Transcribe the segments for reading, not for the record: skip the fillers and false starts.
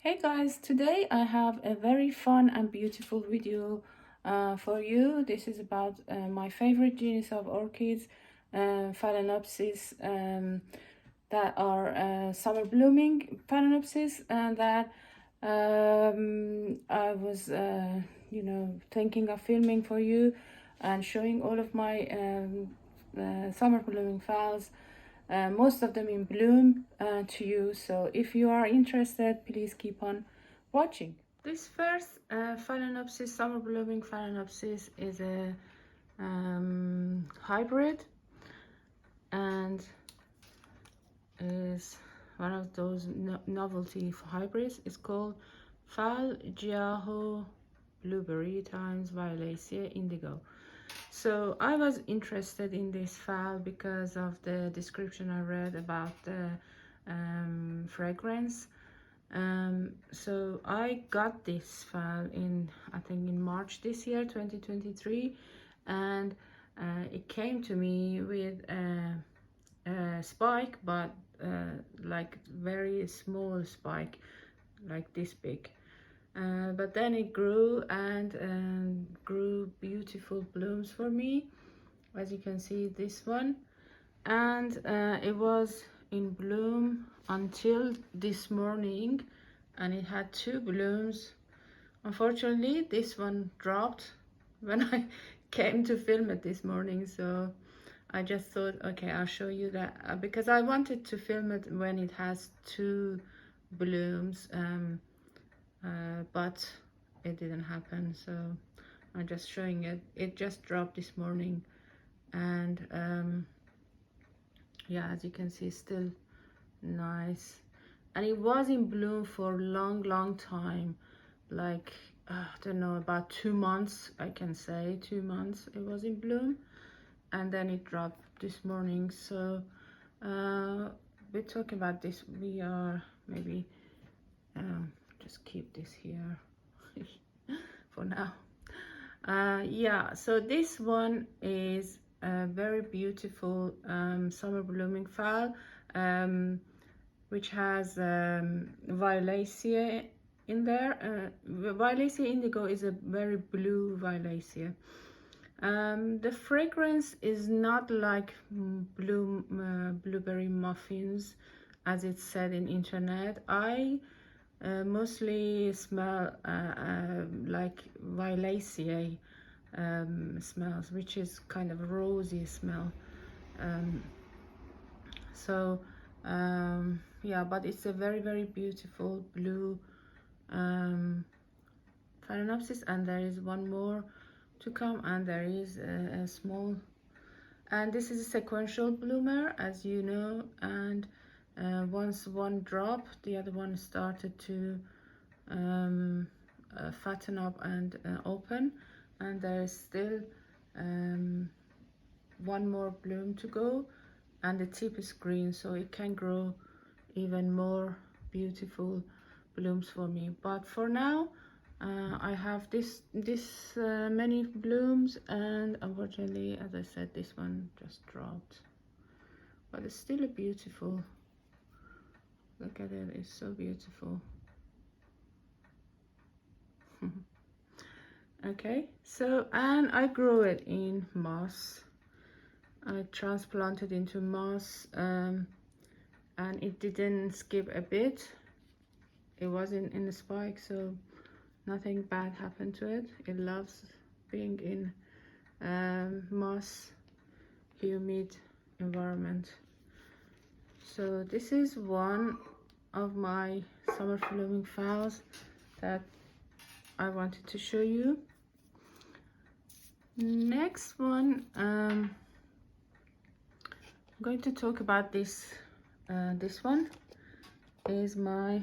Hey guys, today I have a very fun and beautiful video for you. This is about my favorite genus of orchids, Phalaenopsis, that are summer blooming Phalaenopsis, and that I was, thinking of filming for you and showing all of my summer blooming phals, most of them in bloom, to you. So if you are interested, please keep on watching. This first Phalaenopsis, summer blooming Phalaenopsis, is a hybrid and is one of those novelty hybrids. It's called phal blueberry times violacea indigo. So I was interested in this phal because of the description I read about the fragrance. So I got this phal I think in March this year, 2023, and it came to me with a spike, but like very small spike, like this big. But then it grew and grew beautiful blooms for me, as you can see this one, and it was in bloom until this morning, and it had 2 blooms. Unfortunately, this one dropped when I came to film it this morning, so I just thought, okay, I'll show you that, because I wanted to film it when it has 2 blooms, but it didn't happen, so I'm just showing it. It just dropped this morning, and yeah, as you can see, still nice, and it was in bloom for a long time, like I don't know, about 2 months. I can say 2 months it was in bloom, and then it dropped this morning. So we're talking about this. We are maybe just keep this here for now. Yeah, so this one is a very beautiful summer blooming phal, which has violacea in there. Violacea indigo is a very blue violacea. The fragrance is not like blueberry muffins, as it's said in internet. I mostly smell like violacea smells, which is kind of rosy smell. So yeah, but it's a very beautiful blue Phalaenopsis, and there is one more to come, and there is a small, and this is a sequential bloomer, as you know, and once one dropped, the other one started to fatten up and open, and there is still one more bloom to go, and the tip is green, so it can grow even more beautiful blooms for me. But for now, I have this many blooms, and unfortunately, as I said, this one just dropped, but it's still a beautiful, look at it, it's so beautiful. Okay, so, and I grew it in moss. I transplanted into moss, and it didn't skip a bit. It wasn't in the spike, so nothing bad happened to it. It loves being in moss, humid environment. So this is one of my summer blooming phals that I wanted to show you. Next one, I'm going to talk about this. This one is my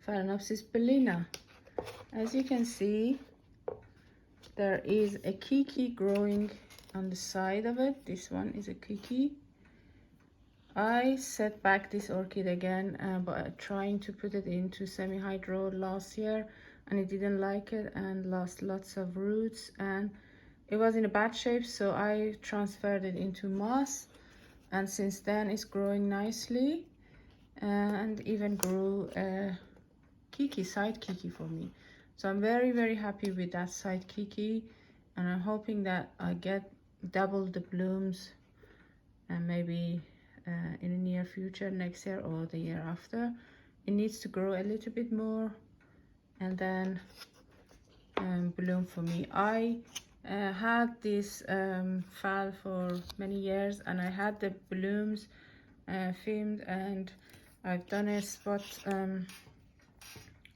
Phalaenopsis bellina. As you can see, there is a kiki growing on the side of it. This one is a kiki. I set back this orchid again by trying to put it into semi-hydro last year, and it didn't like it and lost lots of roots, and it was in a bad shape, so I transferred it into moss, and since then it's growing nicely, and even grew a Kiki, side Kiki for me. So I'm very happy with that side Kiki, and I'm hoping that I get double the blooms, and maybe in the near future, next year or the year after. It needs to grow a little bit more and then bloom for me. I had this phal for many years, and I had the blooms filmed, and I've done a spot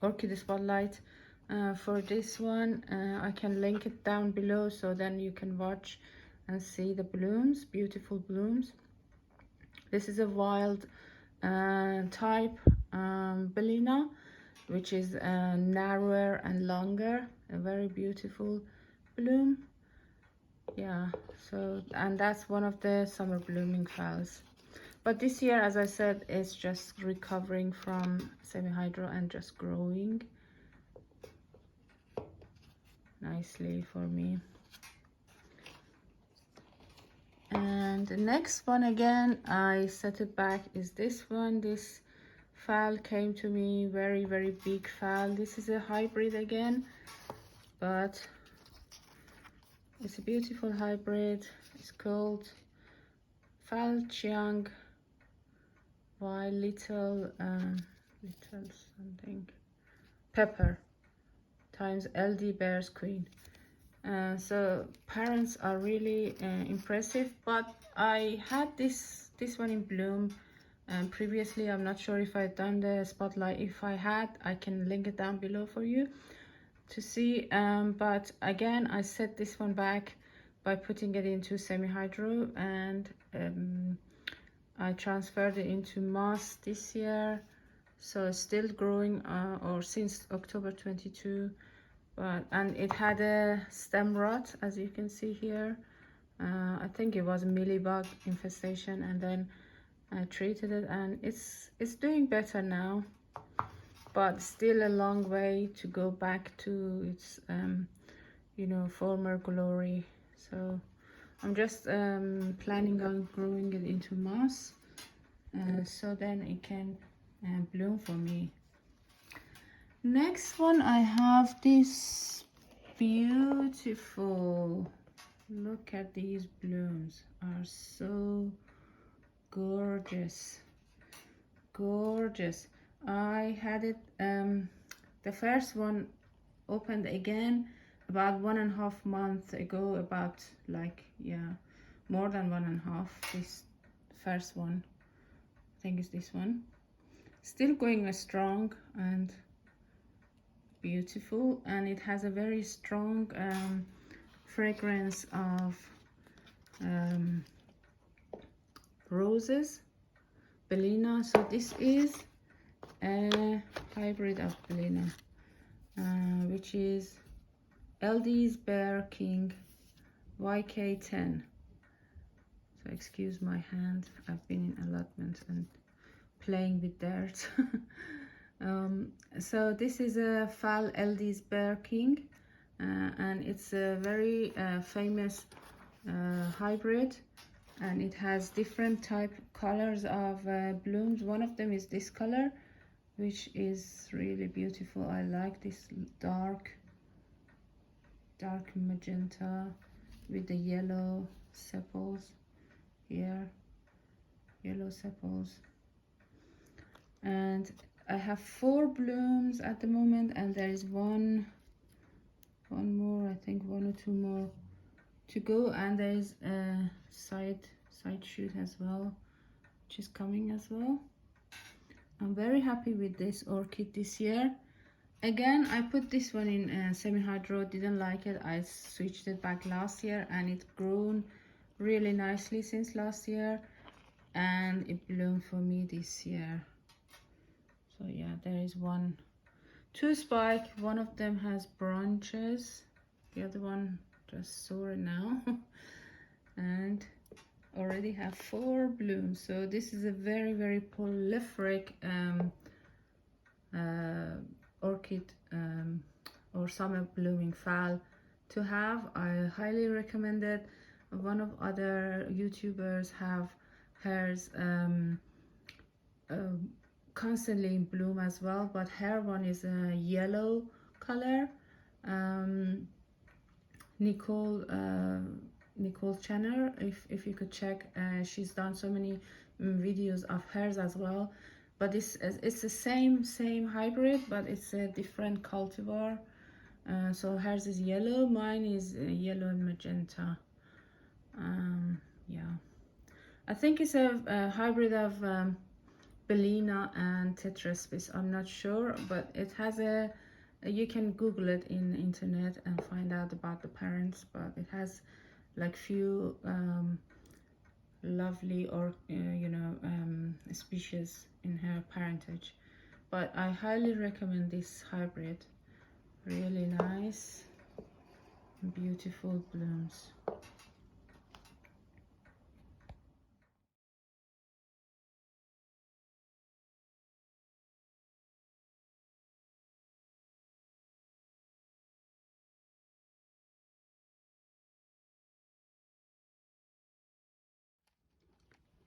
orchid spotlight for this one. I can link it down below, so then you can watch and see the blooms, beautiful blooms. This is a wild type Phalaenopsis, which is narrower and longer, a very beautiful bloom. Yeah, so, and that's one of the summer blooming phals. But this year, as I said, it's just recovering from semi-hydro and just growing nicely for me. And the next one, again, I set it back, is this one. This phal came to me, very big phal. This is a hybrid again, but it's a beautiful hybrid. It's called phal Chiang while little something pepper times LD Bears Queen. So parents are really impressive, but I had this one in bloom previously. I'm not sure if I've done the spotlight. If I had, I can link it down below for you to see. But again, I set this one back by putting it into semi-hydro, and I transferred it into moss this year, so it's still growing or since October 22. But and it had a stem rot, as you can see here. I think it was a mealybug infestation, and then I treated it, and it's doing better now, but still a long way to go back to its you know, former glory. So I'm just planning on growing it into moss, so then it can bloom for me. Next one, I have this beautiful, look at these blooms, are so gorgeous, gorgeous. I had it the first one opened again about 1.5 months ago, about, like, yeah, more than 1.5. This first one, I think, is this one, still going strong and beautiful, and it has a very strong fragrance of roses, Phalaenopsis. So this is a hybrid of Phalaenopsis, which is LD's Bear King YK10. So excuse my hand, I've been in allotment and playing with dirt. So this is a phal LD's Bear King, and it's a very famous hybrid, and it has different type colors of blooms. One of them is this color, which is really beautiful. I like this dark magenta with the yellow sepals here, yellow sepals. And I have 4 blooms at the moment, and there is one more, I think 1 or 2 more to go, and there is a side shoot as well, which is coming as well. I'm very happy with this orchid this year. Again, I put this one in semi-hydro, didn't like it. I switched it back last year, and it's grown really nicely since last year, and it bloomed for me this year. So yeah, there is 2 spike. One of them has branches, the other one just sore now. And already have 4 blooms. So this is a very prolific orchid or summer blooming phal to have. I highly recommend it. One of other YouTubers have hers constantly in bloom as well, but her one is a yellow color. um, Nicole Nicole Channer, if you could check, she's done so many videos of hers as well, but it's the same hybrid, but it's a different cultivar. So hers is yellow, mine is yellow and magenta. Yeah, I think it's a hybrid of Bellina and Tetraspis. I'm not sure, but it has a, you can Google it in the internet and find out about the parents, but it has like few lovely or species in her parentage. But I highly recommend this hybrid. Really nice, beautiful blooms.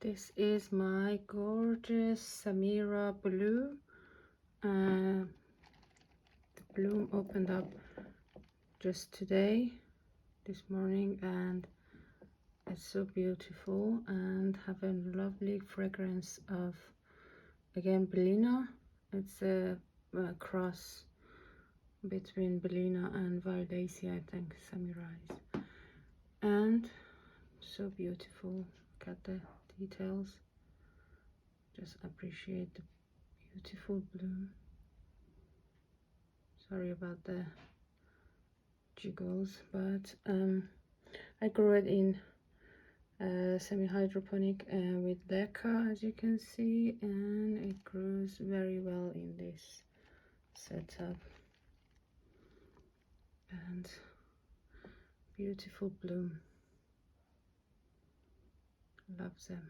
This is my gorgeous Samira blue. The bloom opened up just today, this morning, and it's so beautiful and have a lovely fragrance of, again, Bellina. It's a cross between Bellina and Violacea, I think Samira is. And so beautiful. Look at the details. Just appreciate the beautiful bloom. Sorry about the jiggles, but I grew it in semi-hydroponic with leca, as you can see, and it grows very well in this setup. And beautiful bloom. Love them.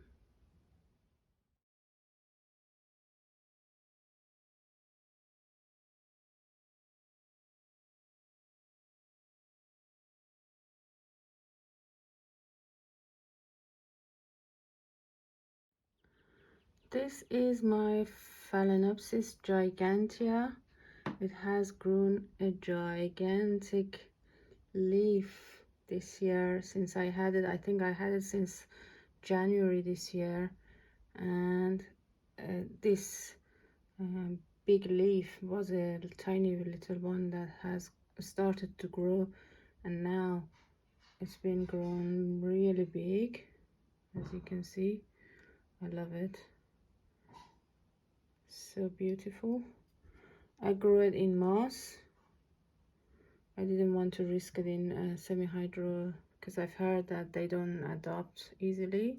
This is my Phalaenopsis gigantea. It has grown a gigantic leaf this year since I had it. I think I had it since January this year, and this big leaf was a tiny little one that has started to grow, and now it's been grown really big, as you can see. I love it. So beautiful. I grew it in moss. I didn't want to risk it in semi-hydro because I've heard that they don't adopt easily,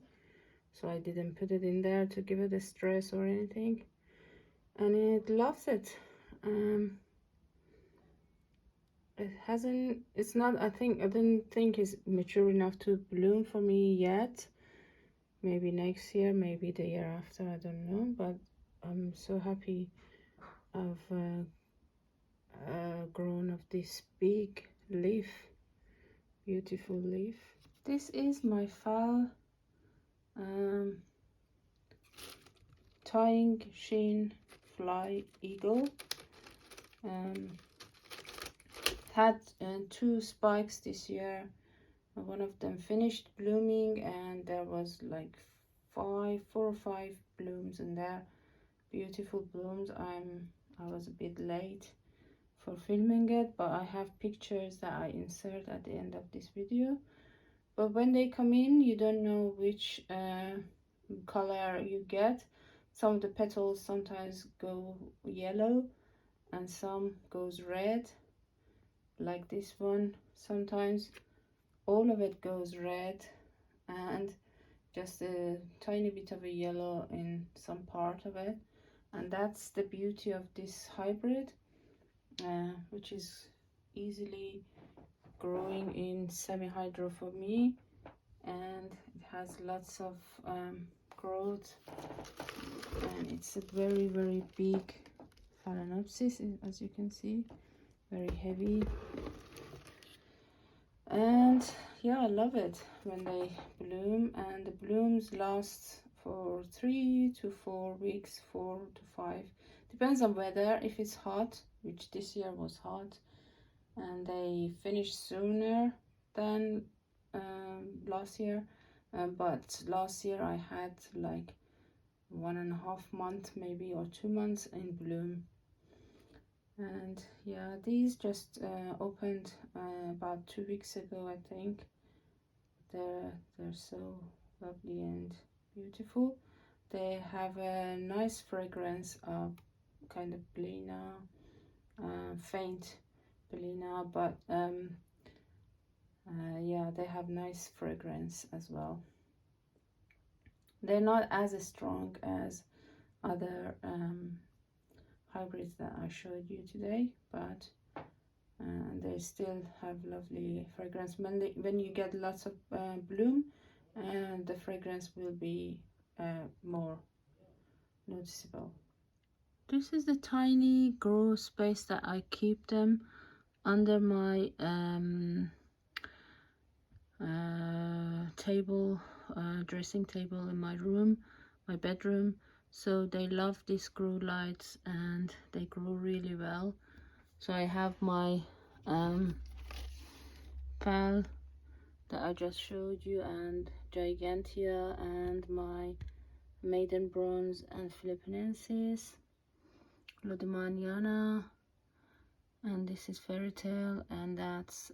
so I didn't put it in there to give it a stress or anything, and it loves it. It hasn't, it's not, I didn't think it's mature enough to bloom for me yet. Maybe next year, maybe the year after, I don't know, but I'm so happy I've grown of this big leaf, beautiful leaf. This is my phal tying sheen fly eagle. Had 2 spikes this year. One of them finished blooming, and there was like 4 or 5 blooms in there. Beautiful blooms. I was a bit late for filming it, but I have pictures that I insert at the end of this video. But when they come in, you don't know which color you get. Some of the petals sometimes go yellow and some goes red, like this one. Sometimes all of it goes red and just a tiny bit of a yellow in some part of it, and that's the beauty of this hybrid, which is easily growing in semi-hydro for me, and it has lots of growth, and it's a very big Phalaenopsis, as you can see, very heavy. And yeah, I love it when they bloom, and the blooms last for 3 to 4 weeks, 4 to 5, depends on weather. If it's hot, which this year was hot, and they finish sooner than last year, but last year I had like 1.5 months maybe, or 2 months in bloom. And yeah, these just opened about 2 weeks ago, I think. They're so lovely and beautiful. They have a nice fragrance of kind of Belina, faint Belina, but yeah, they have nice fragrance as well. They're not as strong as other hybrids that I showed you today, but they still have lovely fragrance. When you get lots of bloom, the fragrance will be more noticeable. This is the tiny grow space that I keep them under my table, dressing table in my room, my bedroom. So they love these grow lights and they grow really well. So I have my phal that I just showed you, and Gigantia, and my maiden bronze and Phalaenopsis, Lodemaniana, and this is fairy tale, and that's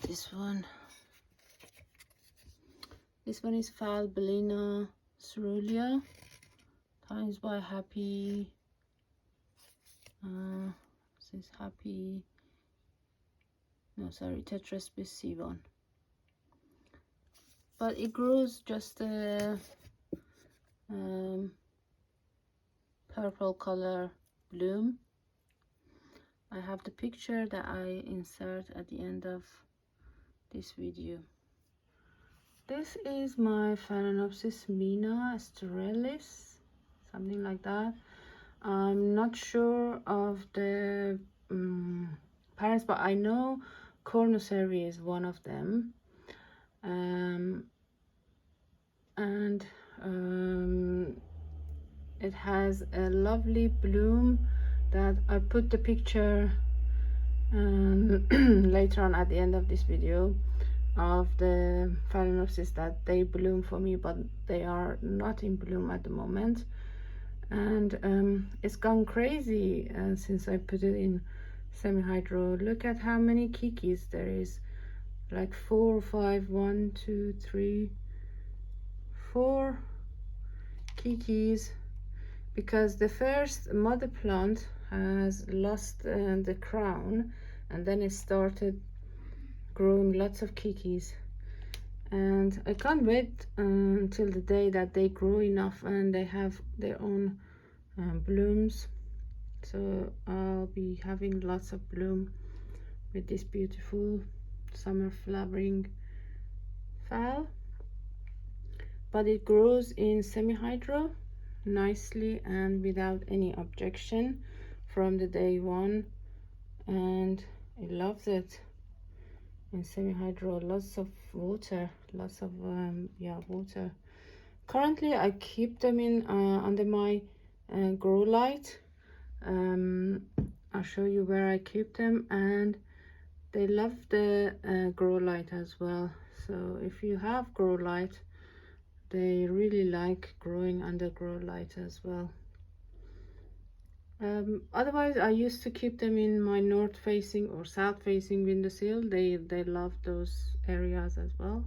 this one. This one is phal Belina cerulean, times by happy. This is happy. No, sorry, Tetraspis C1. But it grows just a purple color bloom. I have the picture that I insert at the end of this video. This is my Phalaenopsis mina sterillis, something like that. I'm not sure of the parents, but I know Cornucervi is one of them. And it has a lovely bloom that I put the picture later on at the end of this video of the Phalaenopsis that they bloom for me, but they are not in bloom at the moment. And it's gone crazy since I put it in semi-hydro. Look at how many kikis there is, like 4 or 5, 1, 2, 3, 4 kikis, because the first mother plant has lost the crown, and then it started growing lots of kikis. And I can't wait until the day that they grow enough and they have their own blooms. So I'll be having lots of bloom with this beautiful summer flowering phal. But it grows in semi-hydro nicely and without any objection from the day one, and it loves it in semi-hydro. Lots of water, lots of water. Currently I keep them in under my grow light. I'll show you where I keep them, and they love the grow light as well. So if you have grow light, they really like growing under grow light as well. Otherwise I used to keep them in my north facing or south facing windowsill. They love those areas as well.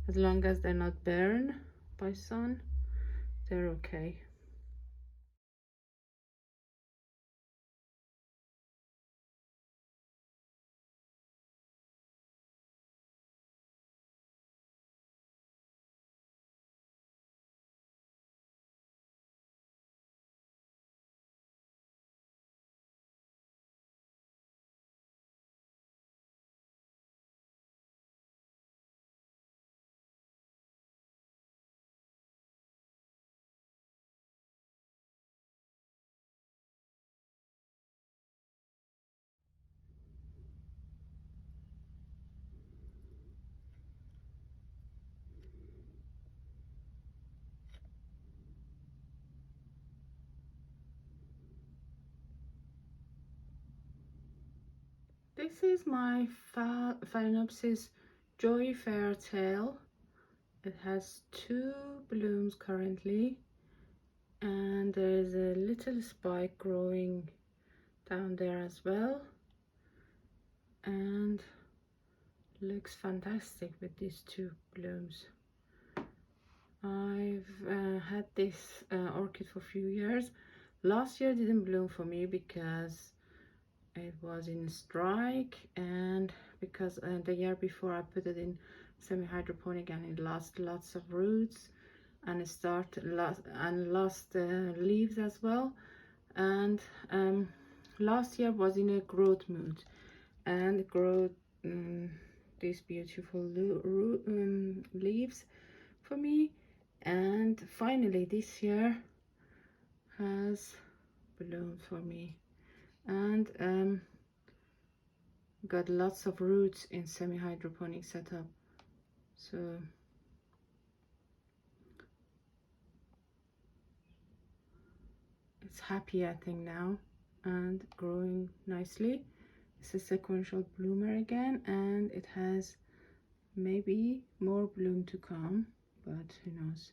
As long as they're not burned by sun, they're okay. This is my Phalaenopsis Joy Fairtail. It has 2 blooms currently, and there's a little spike growing down there as well, and looks fantastic with these 2 blooms. I've had this orchid for a few years. Last year didn't bloom for me because it was in strike, and because the year before I put it in semi-hydroponic and it lost lots of roots, and it lost leaves as well. And last year was in a growth mood and growth these beautiful leaves for me. And finally this year has bloomed for me, and got lots of roots in semi-hydroponic setup. So it's happy, I think, now, and growing nicely. It's a sequential bloomer again, and it has maybe more bloom to come, but who knows.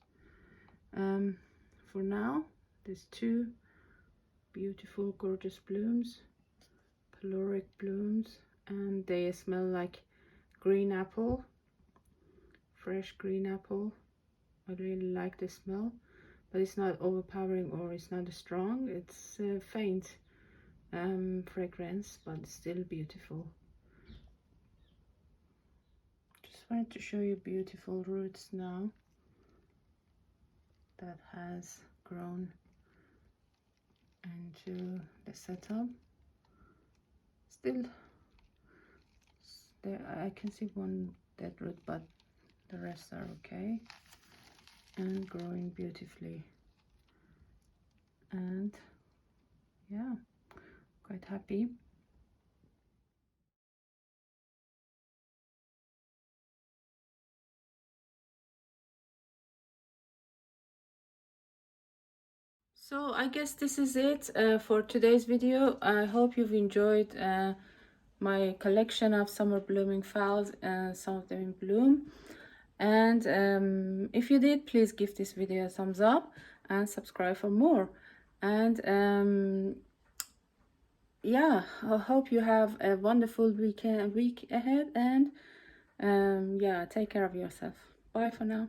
For now, there's 2 beautiful gorgeous blooms, caloric blooms, and they smell like green apple, fresh green apple. I really like the smell, but it's not overpowering or it's not strong. It's a faint fragrance, but still beautiful. Just wanted to show you beautiful roots now that has grown into the setup. Still there, I can see one dead root, but the rest are okay and growing beautifully. And yeah, quite happy. So I guess this is it for today's video. I hope you've enjoyed my collection of summer blooming phals, and some of them in bloom. And if you did, please give this video a thumbs up and subscribe for more. And yeah, I hope you have a wonderful week ahead, and yeah, take care of yourself. Bye for now.